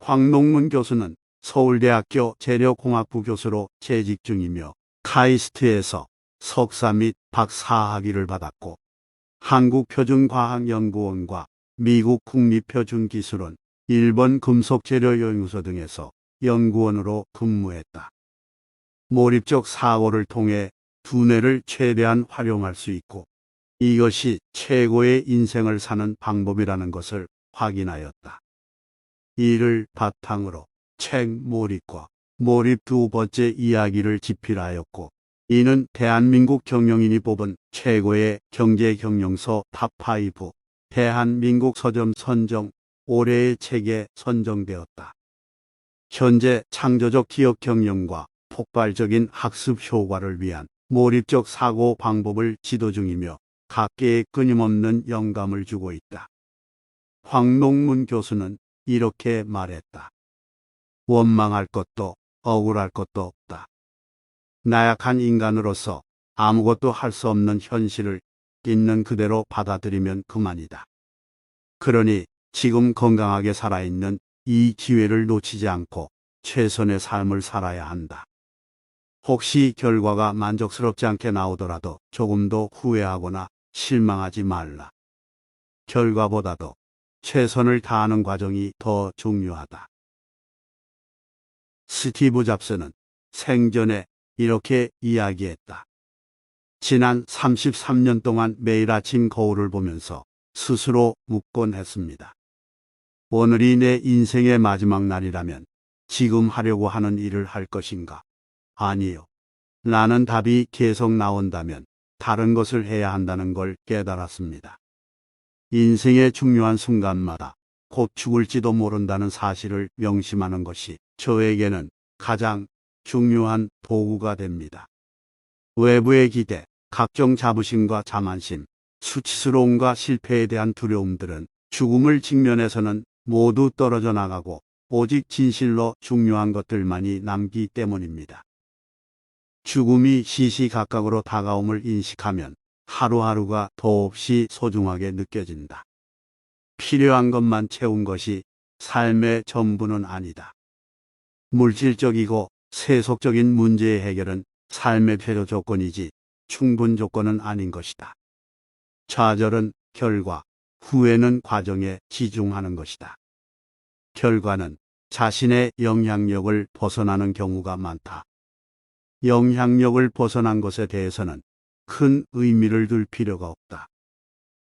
황농문 교수는 서울대학교 재료공학부 교수로 재직 중이며 카이스트에서 석사 및 박사학위를 받았고 한국표준과학연구원과 미국 국립표준기술원, 일본 금속재료연구소 등에서 연구원으로 근무했다. 몰입적 사고를 통해 두뇌를 최대한 활용할 수 있고 이것이 최고의 인생을 사는 방법이라는 것을 확인하였다. 이를 바탕으로 책 몰입과 몰입 두 번째 이야기를 집필하였고 이는 대한민국 경영인이 뽑은 최고의 경제경영서 탑5 대한민국 서점 선정 올해의 책에 선정되었다. 현재 창조적 기업 경영과 폭발적인 학습 효과를 위한 몰입적 사고 방법을 지도 중이며 각계에 끊임없는 영감을 주고 있다. 황농문 교수는 이렇게 말했다. 원망할 것도 억울할 것도 없다. 나약한 인간으로서 아무것도 할 수 없는 현실을 있는 그대로 받아들이면 그만이다. 그러니 지금 건강하게 살아있는 이 기회를 놓치지 않고 최선의 삶을 살아야 한다. 혹시 결과가 만족스럽지 않게 나오더라도 조금도 후회하거나 실망하지 말라. 결과보다도 최선을 다하는 과정이 더 중요하다. 스티브 잡스는 생전에 이렇게 이야기했다. 지난 33년 동안 매일 아침 거울을 보면서 스스로 묻곤 했습니다. 오늘이 내 인생의 마지막 날이라면 지금 하려고 하는 일을 할 것인가? 아니요. 라는 답이 계속 나온다면 다른 것을 해야 한다는 걸 깨달았습니다. 인생의 중요한 순간마다 곧 죽을지도 모른다는 사실을 명심하는 것이 저에게는 가장 중요한 도구가 됩니다. 외부의 기대, 각종 자부심과 자만심, 수치스러움과 실패에 대한 두려움들은 죽음을 직면해서는 모두 떨어져 나가고 오직 진실로 중요한 것들만이 남기 때문입니다. 죽음이 시시각각으로 다가옴을 인식하면 하루하루가 더없이 소중하게 느껴진다. 필요한 것만 채운 것이 삶의 전부는 아니다. 물질적이고 세속적인 문제의 해결은 삶의 필요 조건이지 충분 조건은 아닌 것이다. 좌절은 결과, 후회는 과정에 치중하는 것이다. 결과는 자신의 영향력을 벗어나는 경우가 많다. 영향력을 벗어난 것에 대해서는 큰 의미를 둘 필요가 없다.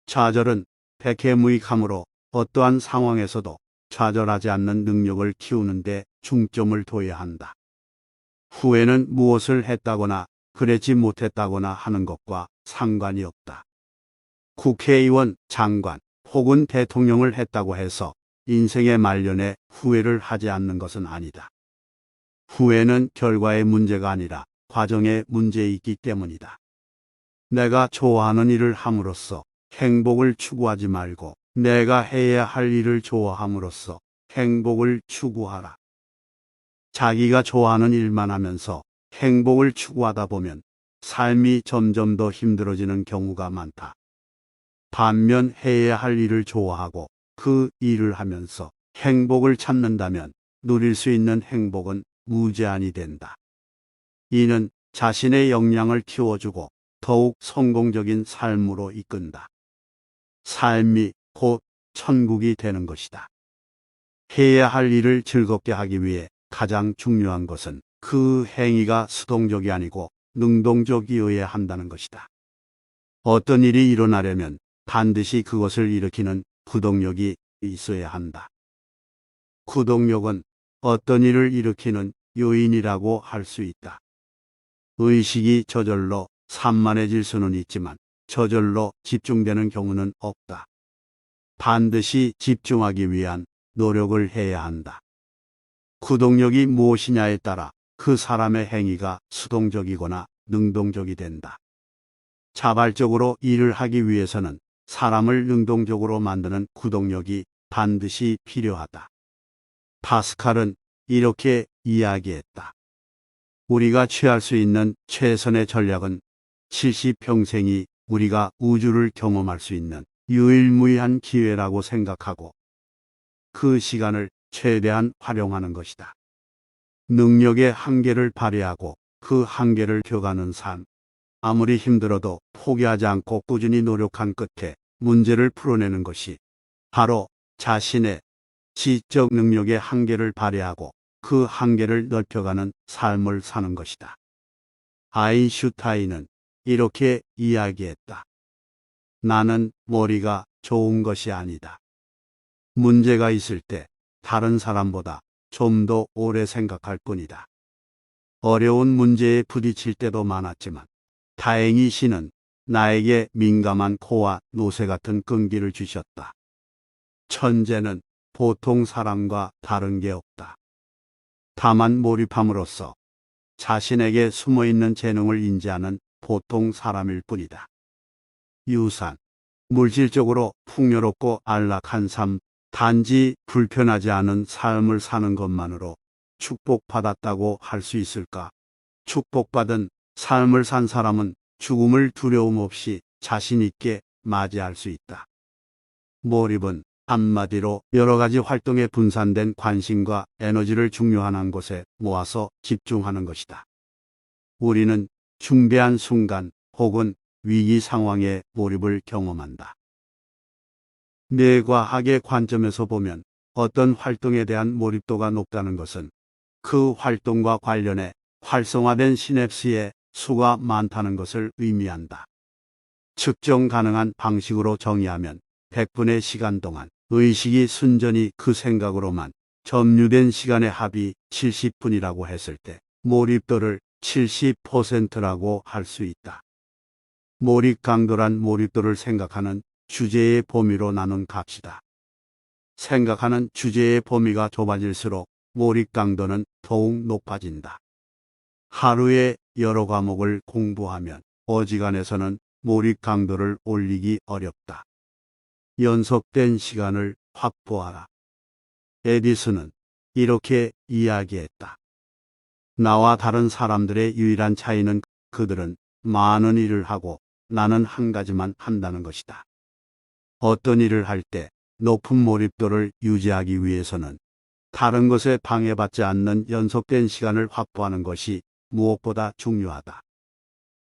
좌절은 백해무익하므로 어떠한 상황에서도 좌절하지 않는 능력을 키우는 데 중점을 둬야 한다. 후회는 무엇을 했다거나 그랬지 못했다거나 하는 것과 상관이 없다. 국회의원, 장관 혹은 대통령을 했다고 해서 인생의 말년에 후회를 하지 않는 것은 아니다. 후회는 결과의 문제가 아니라 과정의 문제이기 때문이다. 내가 좋아하는 일을 함으로써 행복을 추구하지 말고 내가 해야 할 일을 좋아함으로써 행복을 추구하라. 자기가 좋아하는 일만 하면서 행복을 추구하다 보면 삶이 점점 더 힘들어지는 경우가 많다. 반면 해야 할 일을 좋아하고 그 일을 하면서 행복을 찾는다면 누릴 수 있는 행복은 무제한이 된다. 이는 자신의 역량을 키워주고 더욱 성공적인 삶으로 이끈다. 삶이 곧 천국이 되는 것이다. 해야 할 일을 즐겁게 하기 위해 가장 중요한 것은 그 행위가 수동적이 아니고 능동적이어야 한다는 것이다. 어떤 일이 일어나려면 반드시 그것을 일으키는 구동력이 있어야 한다. 구동력은 어떤 일을 일으키는 요인이라고 할 수 있다. 의식이 저절로 산만해질 수는 있지만 저절로 집중되는 경우는 없다. 반드시 집중하기 위한 노력을 해야 한다. 구동력이 무엇이냐에 따라 그 사람의 행위가 수동적이거나 능동적이 된다. 자발적으로 일을 하기 위해서는 사람을 능동적으로 만드는 구동력이 반드시 필요하다. 파스칼은 이렇게 이야기했다. 우리가 취할 수 있는 최선의 전략은 70평생이 우리가 우주를 경험할 수 있는 유일무이한 기회라고 생각하고 그 시간을 최대한 활용하는 것이다. 능력의 한계를 발휘하고 그 한계를 켜가는 삶. 아무리 힘들어도 포기하지 않고 꾸준히 노력한 끝에 문제를 풀어내는 것이 바로 자신의 지적 능력의 한계를 발휘하고 그 한계를 넓혀가는 삶을 사는 것이다. 아인슈타인은 이렇게 이야기했다. 나는 머리가 좋은 것이 아니다. 문제가 있을 때 다른 사람보다 좀 더 오래 생각할 뿐이다. 어려운 문제에 부딪힐 때도 많았지만 다행히 신은 나에게 민감한 코와 노새 같은 끈기를 주셨다. 천재는 보통 사람과 다른 게 없다. 다만 몰입함으로써 자신에게 숨어있는 재능을 인지하는 보통 사람일 뿐이다. 유산. 물질적으로 풍요롭고 안락한 삶, 단지 불편하지 않은 삶을 사는 것만으로 축복받았다고 할 수 있을까? 축복받은 삶을 산 사람은 죽음을 두려움 없이 자신 있게 맞이할 수 있다. 몰입은 한마디로 여러 가지 활동에 분산된 관심과 에너지를 중요한 한 곳에 모아서 집중하는 것이다. 우리는 중대한 순간 혹은 위기 상황에 몰입을 경험한다. 뇌과학의 관점에서 보면 어떤 활동에 대한 몰입도가 높다는 것은 그 활동과 관련해 활성화된 시냅스의 수가 많다는 것을 의미한다. 측정 가능한 방식으로 정의하면 100분의 시간 동안 의식이 순전히 그 생각으로만 점유된 시간의 합이 70분이라고 했을 때 몰입도를 70%라고 할 수 있다. 몰입 강도란 몰입도를 생각하는 주제의 범위로 나눈 값이다. 생각하는 주제의 범위가 좁아질수록 몰입 강도는 더욱 높아진다. 하루에 여러 과목을 공부하면 어지간해서는 몰입 강도를 올리기 어렵다. 연속된 시간을 확보하라. 에디슨은 이렇게 이야기했다. 나와 다른 사람들의 유일한 차이는 그들은 많은 일을 하고 나는 한 가지만 한다는 것이다. 어떤 일을 할 때 높은 몰입도를 유지하기 위해서는 다른 것에 방해받지 않는 연속된 시간을 확보하는 것이 무엇보다 중요하다.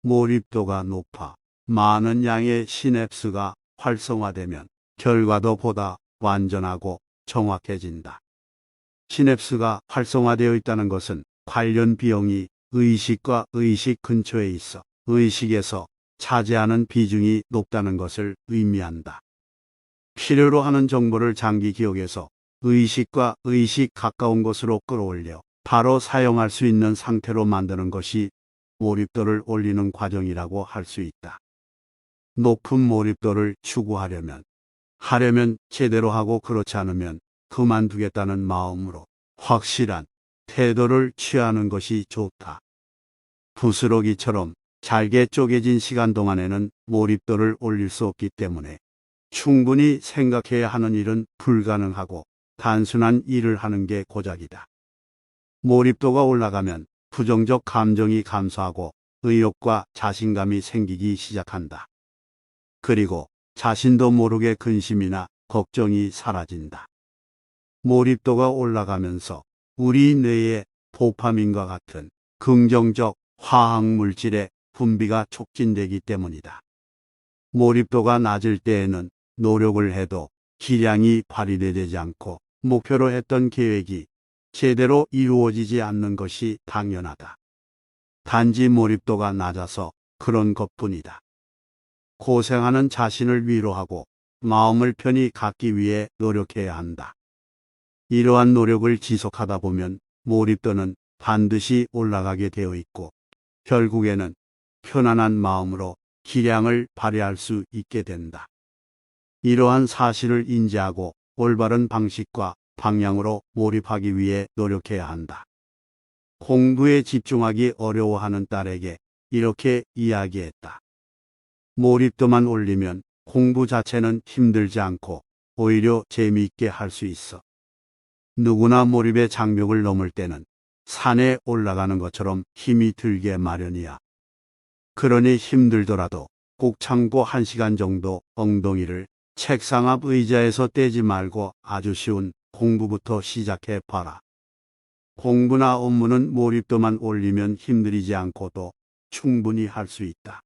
몰입도가 높아 많은 양의 시냅스가 활성화되면 결과도 보다 완전하고 정확해진다. 시냅스가 활성화되어 있다는 것은 관련 비용이 의식과 의식 근처에 있어 의식에서 차지하는 비중이 높다는 것을 의미한다. 필요로 하는 정보를 장기 기억에서 의식과 의식 가까운 곳으로 끌어올려 바로 사용할 수 있는 상태로 만드는 것이 몰입도를 올리는 과정이라고 할 수 있다. 높은 몰입도를 추구하려면 제대로 하고 그렇지 않으면 그만두겠다는 마음으로 확실한 태도를 취하는 것이 좋다. 부스러기처럼 잘게 쪼개진 시간 동안에는 몰입도를 올릴 수 없기 때문에 충분히 생각해야 하는 일은 불가능하고 단순한 일을 하는 게 고작이다. 몰입도가 올라가면 부정적 감정이 감소하고 의욕과 자신감이 생기기 시작한다. 그리고 자신도 모르게 근심이나 걱정이 사라진다. 몰입도가 올라가면서 우리 뇌의 도파민과 같은 긍정적 화학물질의 분비가 촉진되기 때문이다. 몰입도가 낮을 때에는 노력을 해도 기량이 발휘되지 않고 목표로 했던 계획이 제대로 이루어지지 않는 것이 당연하다. 단지 몰입도가 낮아서 그런 것뿐이다. 고생하는 자신을 위로하고 마음을 편히 갖기 위해 노력해야 한다. 이러한 노력을 지속하다 보면 몰입도는 반드시 올라가게 되어 있고 결국에는 편안한 마음으로 기량을 발휘할 수 있게 된다. 이러한 사실을 인지하고 올바른 방식과 방향으로 몰입하기 위해 노력해야 한다. 공부에 집중하기 어려워하는 딸에게 이렇게 이야기했다. 몰입도만 올리면 공부 자체는 힘들지 않고 오히려 재미있게 할 수 있어. 누구나 몰입의 장벽을 넘을 때는 산에 올라가는 것처럼 힘이 들게 마련이야. 그러니 힘들더라도 꼭 참고 1시간 정도 엉덩이를 책상 앞 의자에서 떼지 말고 아주 쉬운 공부부터 시작해 봐라. 공부나 업무는 몰입도만 올리면 힘들이지 않고도 충분히 할 수 있다.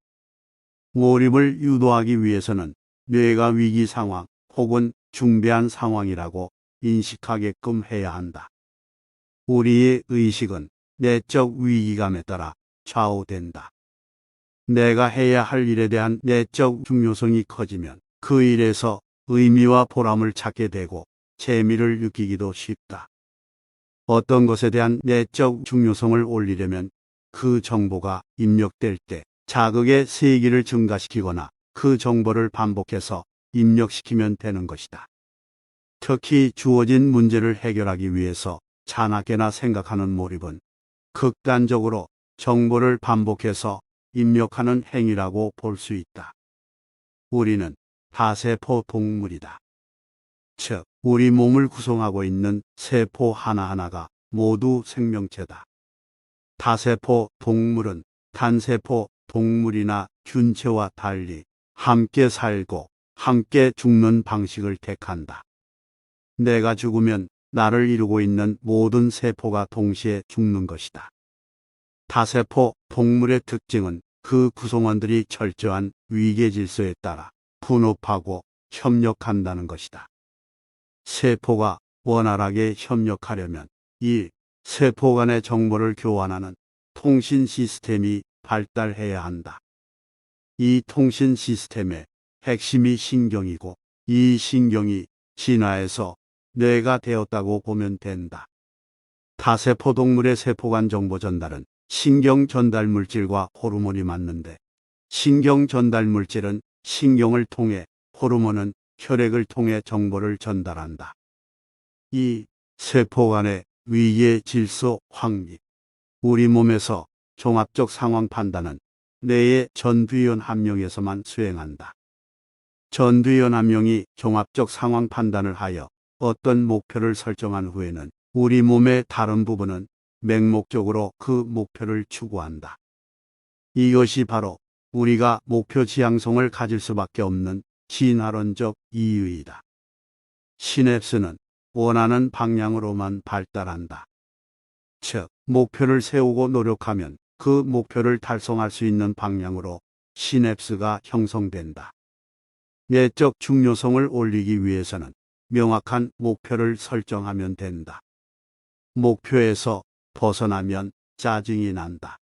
몰입을 유도하기 위해서는 뇌가 위기 상황 혹은 중대한 상황이라고 인식하게끔 해야 한다. 우리의 의식은 내적 위기감에 따라 좌우된다. 내가 해야 할 일에 대한 내적 중요성이 커지면 그 일에서 의미와 보람을 찾게 되고 재미를 느끼기도 쉽다. 어떤 것에 대한 내적 중요성을 올리려면 그 정보가 입력될 때 자극의 세기를 증가시키거나 그 정보를 반복해서 입력시키면 되는 것이다. 특히 주어진 문제를 해결하기 위해서 자나깨나 생각하는 몰입은 극단적으로 정보를 반복해서 입력하는 행위라고 볼 수 있다. 우리는 다세포 동물이다. 즉, 우리 몸을 구성하고 있는 세포 하나하나가 모두 생명체다. 다세포 동물은 단세포 동물이나 균체와 달리 함께 살고 함께 죽는 방식을 택한다. 내가 죽으면 나를 이루고 있는 모든 세포가 동시에 죽는 것이다. 다세포 동물의 특징은 그 구성원들이 철저한 위계 질서에 따라 분업하고 협력한다는 것이다. 세포가 원활하게 협력하려면 이 세포 간의 정보를 교환하는 통신 시스템이 발달해야 한다. 이 통신 시스템의 핵심이 신경이고 이 신경이 진화해서 뇌가 되었다고 보면 된다. 다세포 동물의 세포 간 정보 전달은 신경 전달 물질과 호르몬이 맞는데 신경 전달 물질은 신경을 통해 호르몬은 혈액을 통해 정보를 전달한다. 이 세포 간의 위계 질서 확립. 우리 몸에서 종합적 상황 판단은 뇌의 전두위원 한 명에서만 수행한다. 전두위원 한 명이 종합적 상황 판단을 하여 어떤 목표를 설정한 후에는 우리 몸의 다른 부분은 맹목적으로 그 목표를 추구한다. 이것이 바로 우리가 목표 지향성을 가질 수밖에 없는 진화론적 이유이다. 시냅스는 원하는 방향으로만 발달한다. 즉, 목표를 세우고 노력하면 그 목표를 달성할 수 있는 방향으로 시냅스가 형성된다. 내적 중요성을 올리기 위해서는 명확한 목표를 설정하면 된다. 목표에서 벗어나면 짜증이 난다.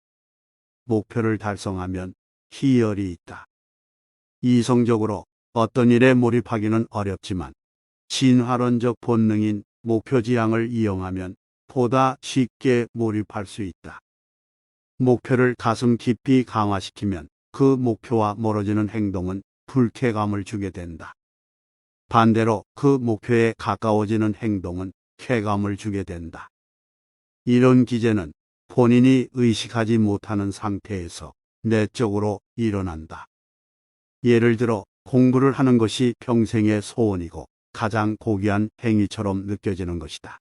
목표를 달성하면 희열이 있다. 이성적으로 어떤 일에 몰입하기는 어렵지만 진화론적 본능인 목표 지향을 이용하면 보다 쉽게 몰입할 수 있다. 목표를 가슴 깊이 강화시키면 그 목표와 멀어지는 행동은 불쾌감을 주게 된다. 반대로 그 목표에 가까워지는 행동은 쾌감을 주게 된다. 이런 기제는 본인이 의식하지 못하는 상태에서 내적으로 일어난다. 예를 들어 공부를 하는 것이 평생의 소원이고 가장 고귀한 행위처럼 느껴지는 것이다.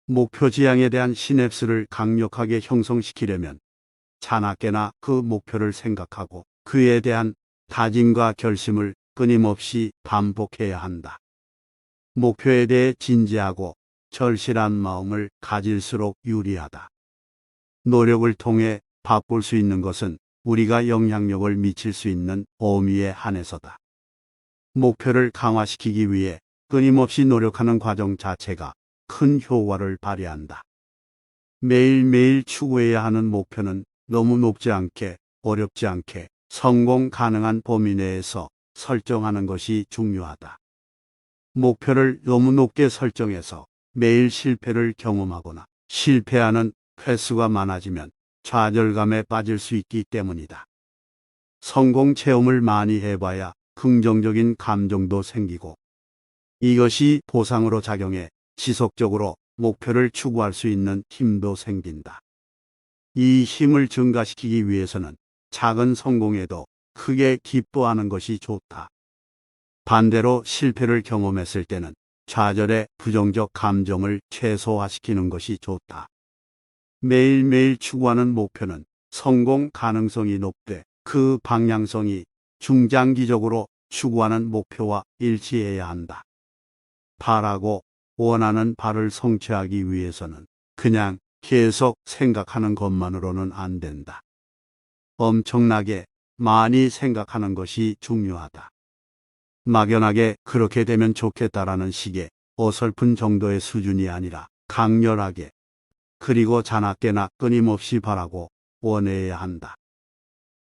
목표 지향에 대한 시냅스를 강력하게 형성시키려면 자나깨나 그 목표를 생각하고 그에 대한 다짐과 결심을 끊임없이 반복해야 한다. 목표에 대해 진지하고 절실한 마음을 가질수록 유리하다. 노력을 통해 바꿀 수 있는 것은 우리가 영향력을 미칠 수 있는 범위에 한해서다. 목표를 강화시키기 위해 끊임없이 노력하는 과정 자체가 큰 효과를 발휘한다. 매일매일 추구해야 하는 목표는 너무 높지 않게, 어렵지 않게 성공 가능한 범위 내에서 설정하는 것이 중요하다. 목표를 너무 높게 설정해서 매일 실패를 경험하거나 실패하는 횟수가 많아지면 좌절감에 빠질 수 있기 때문이다. 성공 체험을 많이 해봐야 긍정적인 감정도 생기고 이것이 보상으로 작용해 지속적으로 목표를 추구할 수 있는 힘도 생긴다. 이 힘을 증가시키기 위해서는 작은 성공에도 크게 기뻐하는 것이 좋다. 반대로 실패를 경험했을 때는 좌절의 부정적 감정을 최소화시키는 것이 좋다. 매일매일 추구하는 목표는 성공 가능성이 높되 그 방향성이 중장기적으로 추구하는 목표와 일치해야 한다. 바라고 원하는 바를 성취하기 위해서는 그냥 계속 생각하는 것만으로는 안 된다. 엄청나게 많이 생각하는 것이 중요하다. 막연하게 그렇게 되면 좋겠다라는 식의 어설픈 정도의 수준이 아니라 강렬하게 그리고 자나깨나 끊임없이 바라고 원해야 한다.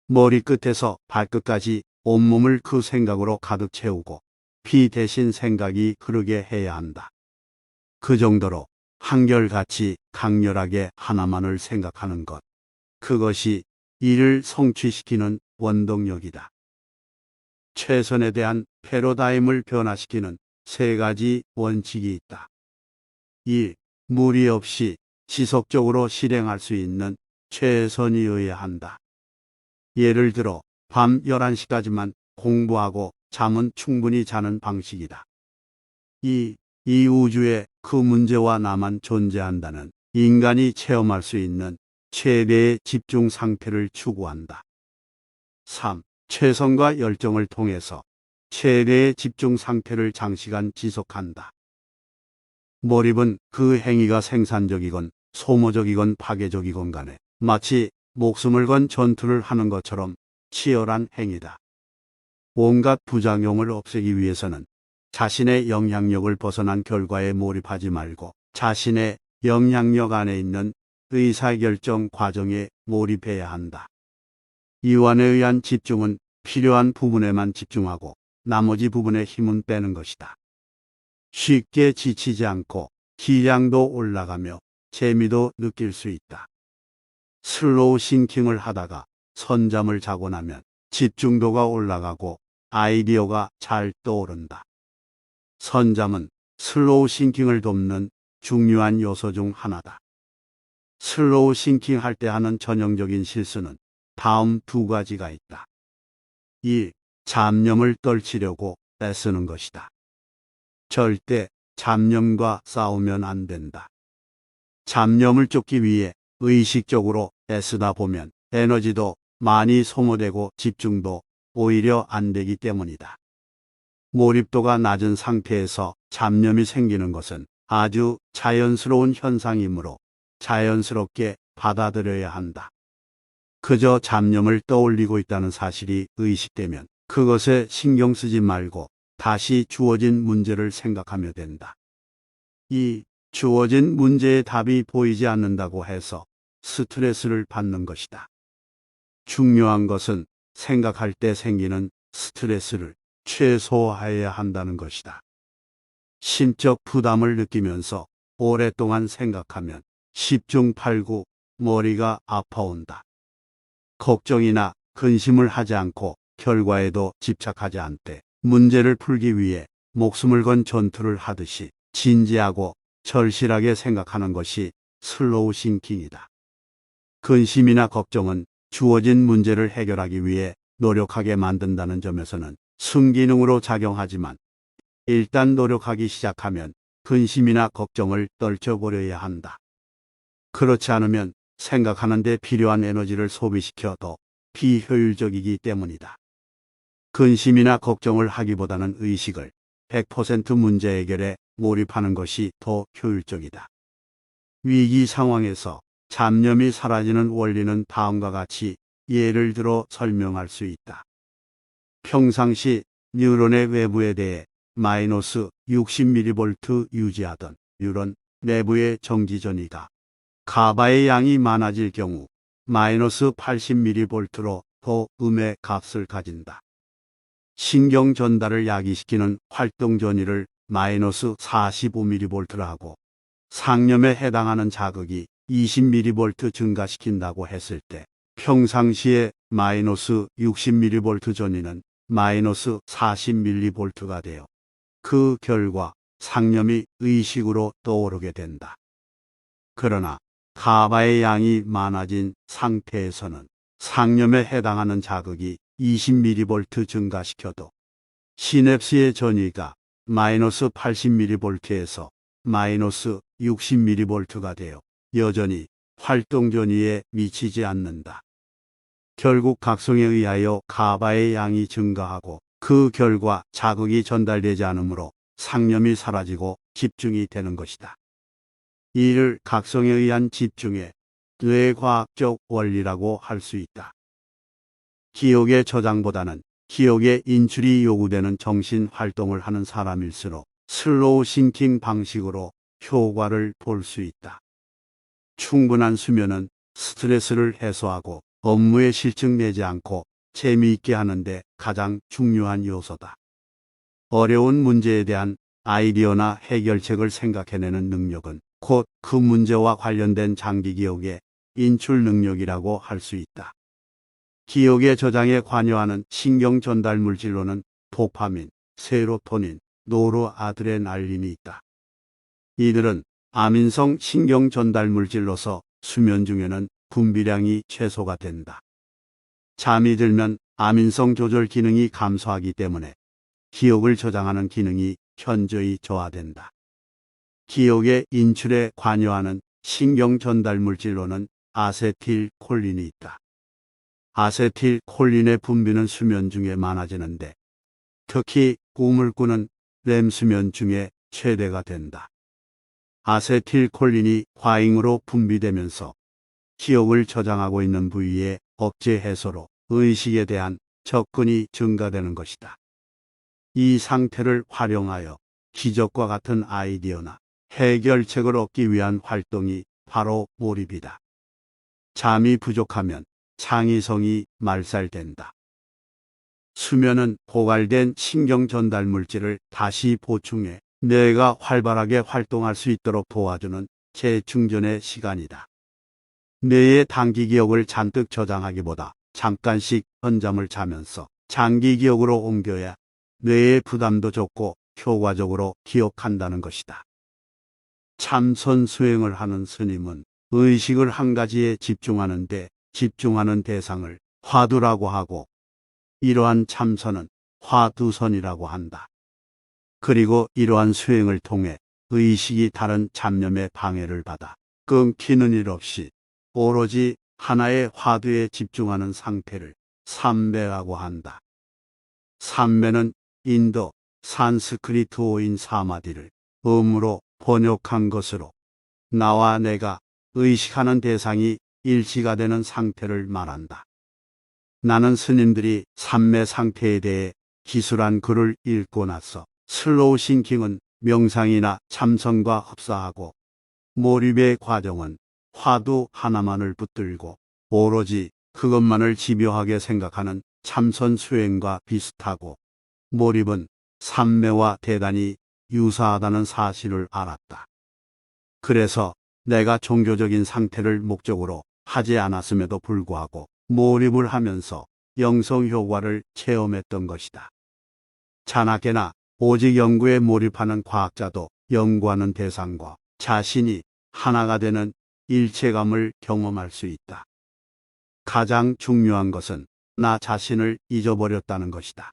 머리끝에서 발끝까지 온몸을 그 생각으로 가득 채우고 피 대신 생각이 흐르게 해야 한다. 그 정도로 한결같이 강렬하게 하나만을 생각하는 것. 그것이 이를 성취시키는 원동력이다. 최선에 대한 패러다임을 변화시키는 세 가지 원칙이 있다. 1. 무리 없이 지속적으로 실행할 수 있는 최선이어야 한다. 예를 들어 밤 11시까지만 공부하고 잠은 충분히 자는 방식이다. 2. 이 우주에 그 문제와 나만 존재한다는 인간이 체험할 수 있는 최대의 집중 상태를 추구한다. 3. 최선과 열정을 통해서 최대의 집중 상태를 장시간 지속한다. 몰입은 그 행위가 생산적이건 소모적이건 파괴적이건 간에 마치 목숨을 건 전투를 하는 것처럼 치열한 행위다. 온갖 부작용을 없애기 위해서는 자신의 영향력을 벗어난 결과에 몰입하지 말고 자신의 영향력 안에 있는 의사결정 과정에 몰입해야 한다. 이완에 의한 집중은 필요한 부분에만 집중하고 나머지 부분에 힘은 빼는 것이다. 쉽게 지치지 않고 기량도 올라가며 재미도 느낄 수 있다. 슬로우 싱킹을 하다가 선잠을 자고 나면 집중도가 올라가고 아이디어가 잘 떠오른다. 선잠은 슬로우 싱킹을 돕는 중요한 요소 중 하나다. 슬로우 싱킹 할 때 하는 전형적인 실수는 다음 두 가지가 있다. 1. 잡념을 떨치려고 애쓰는 것이다. 절대 잡념과 싸우면 안 된다. 잡념을 쫓기 위해 의식적으로 애쓰다 보면 에너지도 많이 소모되고 집중도 오히려 안 되기 때문이다. 몰입도가 낮은 상태에서 잡념이 생기는 것은 아주 자연스러운 현상이므로 자연스럽게 받아들여야 한다. 그저 잡념을 떠올리고 있다는 사실이 의식되면 그것에 신경 쓰지 말고 다시 주어진 문제를 생각하며 된다. 2. 주어진 문제의 답이 보이지 않는다고 해서 스트레스를 받는 것이다. 중요한 것은 생각할 때 생기는 스트레스를 최소화해야 한다는 것이다. 심적 부담을 느끼면서 오랫동안 생각하면 10중 8구 머리가 아파온다. 걱정이나 근심을 하지 않고 결과에도 집착하지 않되 문제를 풀기 위해 목숨을 건 전투를 하듯이 진지하고 절실하게 생각하는 것이 슬로우 싱킹이다. 근심이나 걱정은 주어진 문제를 해결하기 위해 노력하게 만든다는 점에서는 순기능으로 작용하지만 일단 노력하기 시작하면 근심이나 걱정을 떨쳐버려야 한다. 그렇지 않으면 생각하는 데 필요한 에너지를 소비시켜 더 비효율적이기 때문이다. 근심이나 걱정을 하기보다는 의식을 100% 문제 해결에 몰입하는 것이 더 효율적이다. 위기 상황에서 잡념이 사라지는 원리는 다음과 같이 예를 들어 설명할 수 있다. 평상시 뉴런의 외부에 대해 마이너스 60mV 유지하던 뉴런 내부의 정지전이가 가바의 양이 많아질 경우 마이너스 80mV로 더 음의 값을 가진다. 신경 전달을 야기시키는 활동 전위를 마이너스 45mV라 하고 상념에 해당하는 자극이 20mV 증가시킨다고 했을 때 평상시에 마이너스 60mV 전위는 마이너스 40mV가 되어 그 결과 상념이 의식으로 떠오르게 된다. 그러나 가바의 양이 많아진 상태에서는 상념에 해당하는 자극이 20mV 증가시켜도 시냅스의 전위가 마이너스 80mV에서 마이너스 60mV가 되어 여전히 활동 전위에 미치지 않는다. 결국 각성에 의하여 가바의 양이 증가하고 그 결과 자극이 전달되지 않으므로 상념이 사라지고 집중이 되는 것이다. 이를 각성에 의한 집중의 뇌과학적 원리라고 할 수 있다. 기억의 저장보다는 기억의 인출이 요구되는 정신 활동을 하는 사람일수록 슬로우 싱킹 방식으로 효과를 볼 수 있다. 충분한 수면은 스트레스를 해소하고 업무에 실증 내지 않고 재미있게 하는데 가장 중요한 요소다. 어려운 문제에 대한 아이디어나 해결책을 생각해내는 능력은 곧 그 문제와 관련된 장기 기억의 인출 능력이라고 할 수 있다. 기억의 저장에 관여하는 신경 전달 물질로는 도파민, 세로토닌, 노르아드레날린이 있다. 이들은 아민성 신경 전달 물질로서 수면 중에는 분비량이 최소가 된다. 잠이 들면 아민성 조절 기능이 감소하기 때문에 기억을 저장하는 기능이 현저히 저하된다. 기억의 인출에 관여하는 신경 전달 물질로는 아세틸콜린이 있다. 아세틸콜린의 분비는 수면 중에 많아지는데 특히 꿈을 꾸는 렘 수면 중에 최대가 된다. 아세틸콜린이 과잉으로 분비되면서 기억을 저장하고 있는 부위의 억제 해소로 의식에 대한 접근이 증가되는 것이다. 이 상태를 활용하여 기적과 같은 아이디어나 해결책을 얻기 위한 활동이 바로 몰입이다. 잠이 부족하면 창의성이 말살된다. 수면은 고갈된 신경 전달 물질을 다시 보충해 뇌가 활발하게 활동할 수 있도록 도와주는 재충전의 시간이다. 뇌의 단기 기억을 잔뜩 저장하기보다 잠깐씩 현잠을 자면서 장기 기억으로 옮겨야 뇌의 부담도 적고 효과적으로 기억한다는 것이다. 참선 수행을 하는 스님은 의식을 한 가지에 집중하는데 집중하는 대상을 화두라고 하고 이러한 참선은 화두선이라고 한다. 그리고 이러한 수행을 통해 의식이 다른 잡념의 방해를 받아 끊기는 일 없이 오로지 하나의 화두에 집중하는 상태를 삼매라고 한다. 삼매는 인도 산스크리트어인 사마디를 음으로 번역한 것으로 나와 내가 의식하는 대상이 일치가 되는 상태를 말한다. 나는 스님들이 삼매 상태에 대해 기술한 글을 읽고 나서 슬로우 싱킹은 명상이나 참선과 흡사하고 몰입의 과정은 화두 하나만을 붙들고 오로지 그것만을 집요하게 생각하는 참선 수행과 비슷하고 몰입은 삼매와 대단히 유사하다는 사실을 알았다. 그래서 내가 종교적인 상태를 목적으로 하지 않았음에도 불구하고 몰입을 하면서 영성 효과를 체험했던 것이다. 자나깨나 오직 연구에 몰입하는 과학자도 연구하는 대상과 자신이 하나가 되는 일체감을 경험할 수 있다. 가장 중요한 것은 나 자신을 잊어버렸다는 것이다.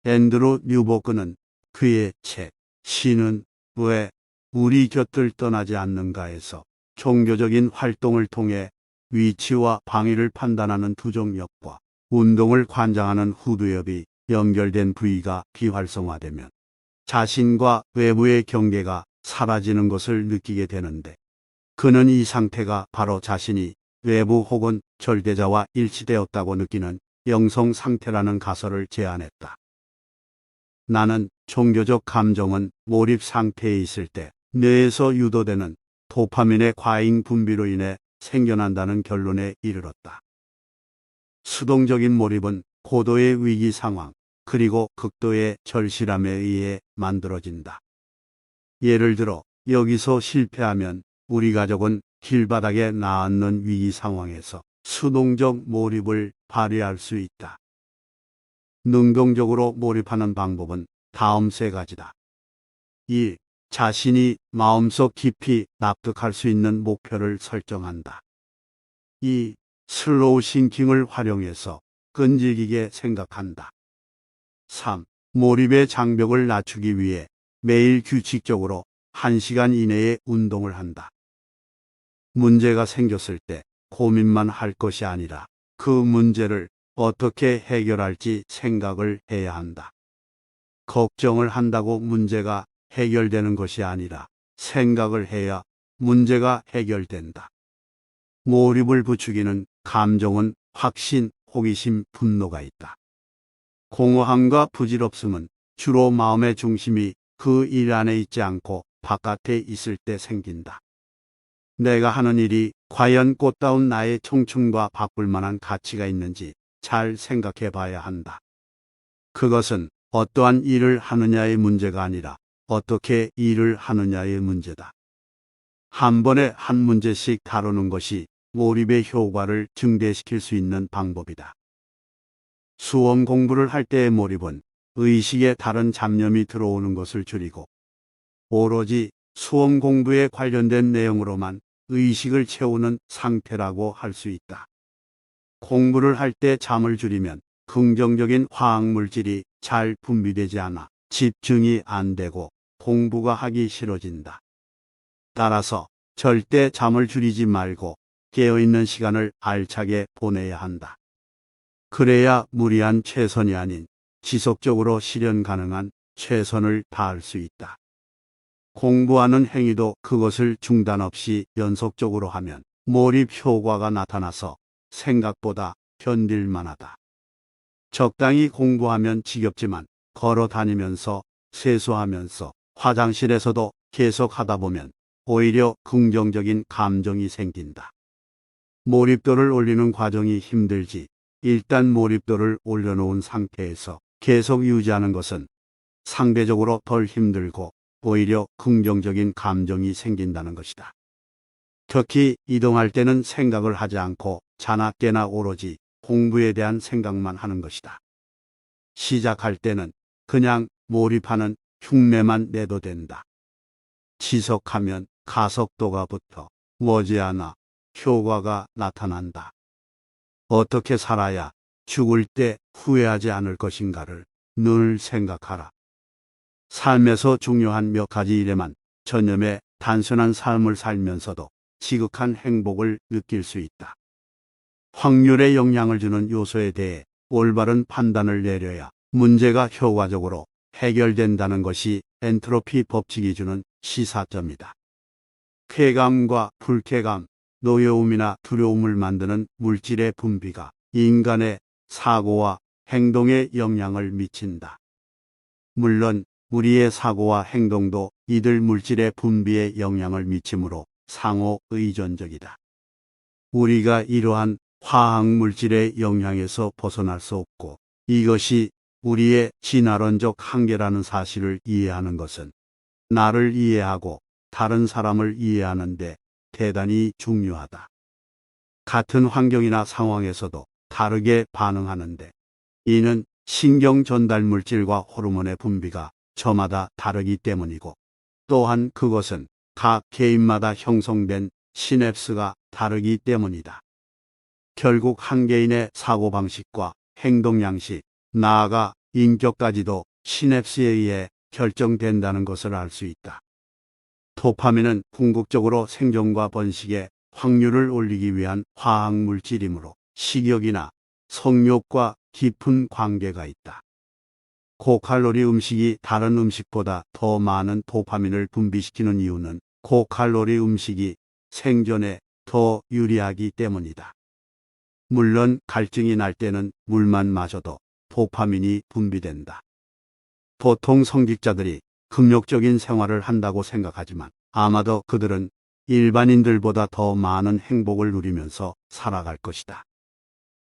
앤드루 뉴보크는 그의 책 신은 왜 우리 곁을 떠나지 않는가에서 종교적인 활동을 통해 위치와 방위를 판단하는 두종력과 운동을 관장하는 후두엽이 연결된 부위가 비활성화되면 자신과 외부의 경계가 사라지는 것을 느끼게 되는데 그는 이 상태가 바로 자신이 외부 혹은 절대자와 일치되었다고 느끼는 영성 상태라는 가설을 제안했다. 나는 종교적 감정은 몰입 상태에 있을 때 뇌에서 유도되는 도파민의 과잉 분비로 인해 생겨난다는 결론에 이르렀다. 수동적인 몰입은 고도의 위기 상황 그리고 극도의 절실함에 의해 만들어진다. 예를 들어 여기서 실패하면 우리 가족은 길바닥에 나앉는 위기 상황에서 수동적 몰입을 발휘할 수 있다. 능동적으로 몰입하는 방법은 다음 세 가지다. 1. 자신이 마음속 깊이 납득할 수 있는 목표를 설정한다. 2. 슬로우 싱킹을 활용해서 끈질기게 생각한다. 3. 몰입의 장벽을 낮추기 위해 매일 규칙적으로 1시간 이내에 운동을 한다. 문제가 생겼을 때 고민만 할 것이 아니라 그 문제를 어떻게 해결할지 생각을 해야 한다. 걱정을 한다고 문제가 해결되는 것이 아니라 생각을 해야 문제가 해결된다. 몰입을 부추기는 감정은 확신, 호기심, 분노가 있다. 공허함과 부질없음은 주로 마음의 중심이 그 일 안에 있지 않고 바깥에 있을 때 생긴다. 내가 하는 일이 과연 꽃다운 나의 청춘과 바꿀 만한 가치가 있는지 잘 생각해 봐야 한다. 그것은 어떠한 일을 하느냐의 문제가 아니라 어떻게 일을 하느냐의 문제다. 한 번에 한 문제씩 다루는 것이 몰입의 효과를 증대시킬 수 있는 방법이다. 수험 공부를 할 때의 몰입은 의식에 다른 잡념이 들어오는 것을 줄이고 오로지 수험 공부에 관련된 내용으로만 의식을 채우는 상태라고 할 수 있다. 공부를 할 때 잠을 줄이면 긍정적인 화학물질이 잘 분비되지 않아 집중이 안 되고 공부가 하기 싫어진다. 따라서 절대 잠을 줄이지 말고 깨어있는 시간을 알차게 보내야 한다. 그래야 무리한 최선이 아닌 지속적으로 실현 가능한 최선을 다할 수 있다. 공부하는 행위도 그것을 중단 없이 연속적으로 하면 몰입 효과가 나타나서 생각보다 견딜만하다. 적당히 공부하면 지겹지만 걸어 다니면서 세수하면서 화장실에서도 계속 하다 보면 오히려 긍정적인 감정이 생긴다. 몰입도를 올리는 과정이 힘들지 일단 몰입도를 올려놓은 상태에서 계속 유지하는 것은 상대적으로 덜 힘들고 오히려 긍정적인 감정이 생긴다는 것이다. 특히 이동할 때는 생각을 하지 않고 자나깨나 오로지 공부에 대한 생각만 하는 것이다. 시작할 때는 그냥 몰입하는 흉내만 내도 된다. 지속하면 가속도가 붙어 머지않아 효과가 나타난다. 어떻게 살아야 죽을 때 후회하지 않을 것인가를 늘 생각하라. 삶에서 중요한 몇 가지 일에만 전념해 단순한 삶을 살면서도 지극한 행복을 느낄 수 있다. 확률에 영향을 주는 요소에 대해 올바른 판단을 내려야 문제가 효과적으로 해결된다는 것이 엔트로피 법칙이 주는 시사점이다. 쾌감과 불쾌감, 노여움이나 두려움을 만드는 물질의 분비가 인간의 사고와 행동에 영향을 미친다. 물론 우리의 사고와 행동도 이들 물질의 분비에 영향을 미치므로 상호 의존적이다. 우리가 이러한 화학 물질의 영향에서 벗어날 수 없고 이것이 우리의 진화론적 한계라는 사실을 이해하는 것은 나를 이해하고 다른 사람을 이해하는 데 대단히 중요하다. 같은 환경이나 상황에서도 다르게 반응하는데 이는 신경 전달 물질과 호르몬의 분비가 저마다 다르기 때문이고 또한 그것은 각 개인마다 형성된 시냅스가 다르기 때문이다. 결국 한 개인의 사고방식과 행동 양식, 나아가 인격까지도 시냅스에 의해 결정된다는 것을 알 수 있다. 도파민은 궁극적으로 생존과 번식의 확률을 올리기 위한 화학물질이므로 식욕이나 성욕과 깊은 관계가 있다. 고칼로리 음식이 다른 음식보다 더 많은 도파민을 분비시키는 이유는 고칼로리 음식이 생존에 더 유리하기 때문이다. 물론 갈증이 날 때는 물만 마셔도 도파민이 분비된다. 보통 성직자들이 금욕적인 생활을 한다고 생각하지만 아마도 그들은 일반인들보다 더 많은 행복을 누리면서 살아갈 것이다.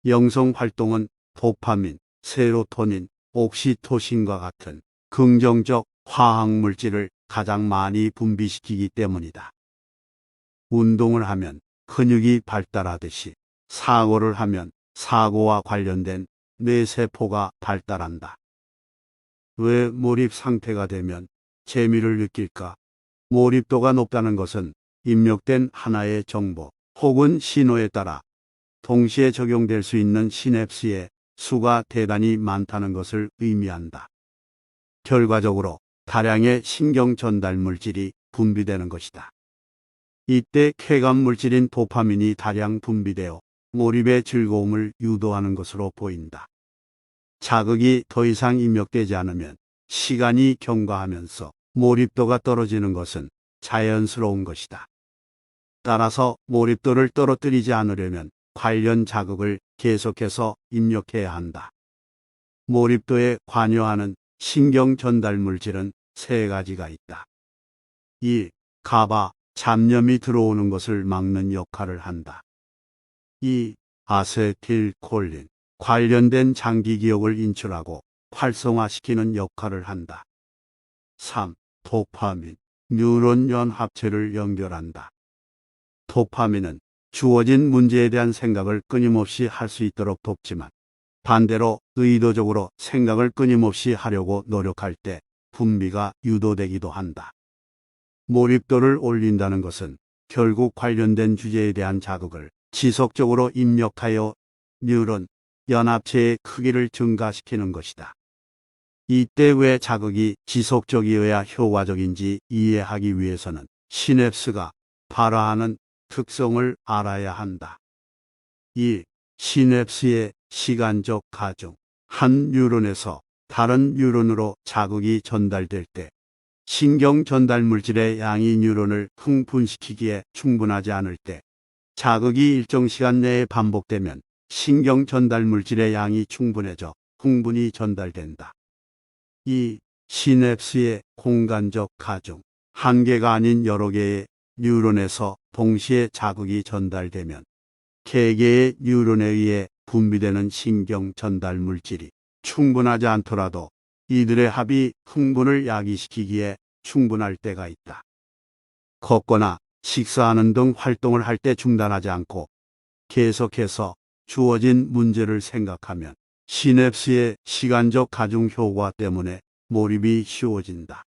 영성 활동은 도파민, 세로토닌, 옥시토신과 같은 긍정적 화학 물질을 가장 많이 분비시키기 때문이다. 운동을 하면 근육이 발달하듯이 사고를 하면 사고와 관련된 뇌세포가 발달한다. 왜 몰입 상태가 되면 재미를 느낄까? 몰입도가 높다는 것은 입력된 하나의 정보 혹은 신호에 따라 동시에 적용될 수 있는 시냅스의 수가 대단히 많다는 것을 의미한다. 결과적으로 다량의 신경 전달 물질이 분비되는 것이다. 이때 쾌감 물질인 도파민이 다량 분비되어 몰입의 즐거움을 유도하는 것으로 보인다. 자극이 더 이상 입력되지 않으면 시간이 경과하면서 몰입도가 떨어지는 것은 자연스러운 것이다. 따라서 몰입도를 떨어뜨리지 않으려면 관련 자극을 계속해서 입력해야 한다. 몰입도에 관여하는 신경 전달 물질은 세 가지가 있다. 1. 가바, 잡념이 들어오는 것을 막는 역할을 한다. 2. 아세틸콜린, 관련된 장기 기억을 인출하고 활성화시키는 역할을 한다. 3. 도파민, 뉴런 연합체를 연결한다. 도파민은 주어진 문제에 대한 생각을 끊임없이 할 수 있도록 돕지만 반대로 의도적으로 생각을 끊임없이 하려고 노력할 때 분비가 유도되기도 한다. 몰입도를 올린다는 것은 결국 관련된 주제에 대한 자극을 지속적으로 입력하여 뉴런 연합체의 크기를 증가시키는 것이다. 이때 왜 자극이 지속적이어야 효과적인지 이해하기 위해서는 시냅스가 발화하는 특성을 알아야 한다. 1. 시냅스의 시간적 가중. 한 뉴런에서 다른 뉴런으로 자극이 전달될 때 신경 전달 물질의 양이 뉴런을 흥분시키기에 충분하지 않을 때 자극이 일정 시간 내에 반복되면 신경 전달 물질의 양이 충분해져 흥분이 전달된다. 2. 시냅스의 공간적 가중. 한 개가 아닌 여러 개의 뉴런에서 동시에 자극이 전달되면 개개의 뉴런에 의해 분비되는 신경 전달 물질이 충분하지 않더라도 이들의 합이 흥분을 야기시키기에 충분할 때가 있다. 걷거나 식사하는 등 활동을 할 때 중단하지 않고 계속해서 주어진 문제를 생각하면 시냅스의 시간적 가중 효과 때문에 몰입이 쉬워진다.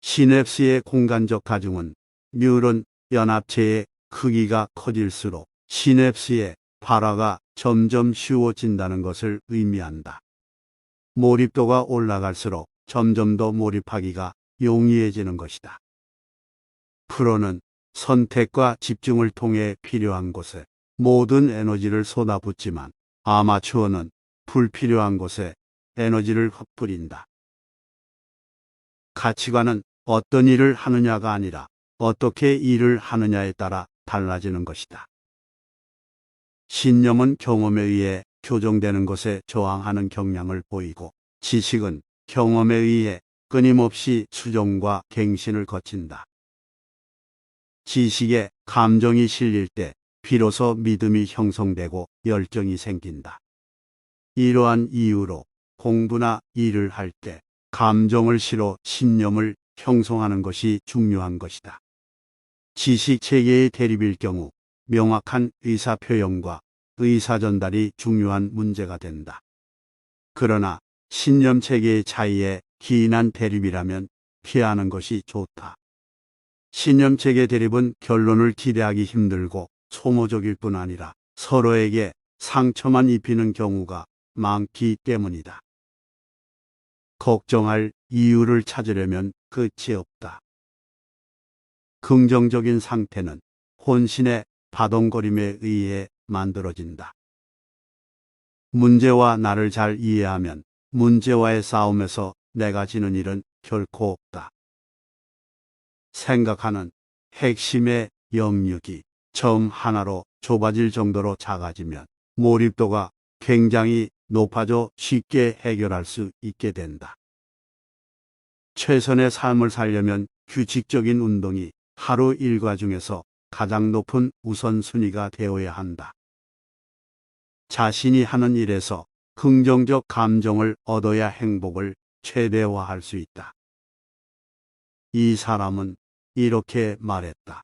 시냅스의 공간적 가중은 뉴런 연합체의 크기가 커질수록 시냅스의 발화가 점점 쉬워진다는 것을 의미한다. 몰입도가 올라갈수록 점점 더 몰입하기가 용이해지는 것이다. 프로는 선택과 집중을 통해 필요한 곳에 모든 에너지를 쏟아붓지만 아마추어는 불필요한 곳에 에너지를 흩뿌린다. 가치관은 어떤 일을 하느냐가 아니라 어떻게 일을 하느냐에 따라 달라지는 것이다. 신념은 경험에 의해 교정되는 것에 저항하는 경향을 보이고 지식은 경험에 의해 끊임없이 수정과 갱신을 거친다. 지식에 감정이 실릴 때 비로소 믿음이 형성되고 열정이 생긴다. 이러한 이유로 공부나 일을 할 때 감정을 실어 신념을 형성하는 것이 중요한 것이다. 지식 체계의 대립일 경우 명확한 의사표현과 의사전달이 중요한 문제가 된다. 그러나 신념 체계의 차이에 기인한 대립이라면 피하는 것이 좋다. 신념 체계 대립은 결론을 기대하기 힘들고 소모적일 뿐 아니라 서로에게 상처만 입히는 경우가 많기 때문이다. 걱정할 이유를 찾으려면 끝이 없다. 긍정적인 상태는 혼신의 바동거림에 의해 만들어진다. 문제와 나를 잘 이해하면 문제와의 싸움에서 내가 지는 일은 결코 없다. 생각하는 핵심의 영역이 점 하나로 좁아질 정도로 작아지면 몰입도가 굉장히 높아져 쉽게 해결할 수 있게 된다. 최선의 삶을 살려면 규칙적인 운동이 하루 일과 중에서 가장 높은 우선순위가 되어야 한다. 자신이 하는 일에서 긍정적 감정을 얻어야 행복을 최대화할 수 있다. 이 사람은 이렇게 말했다.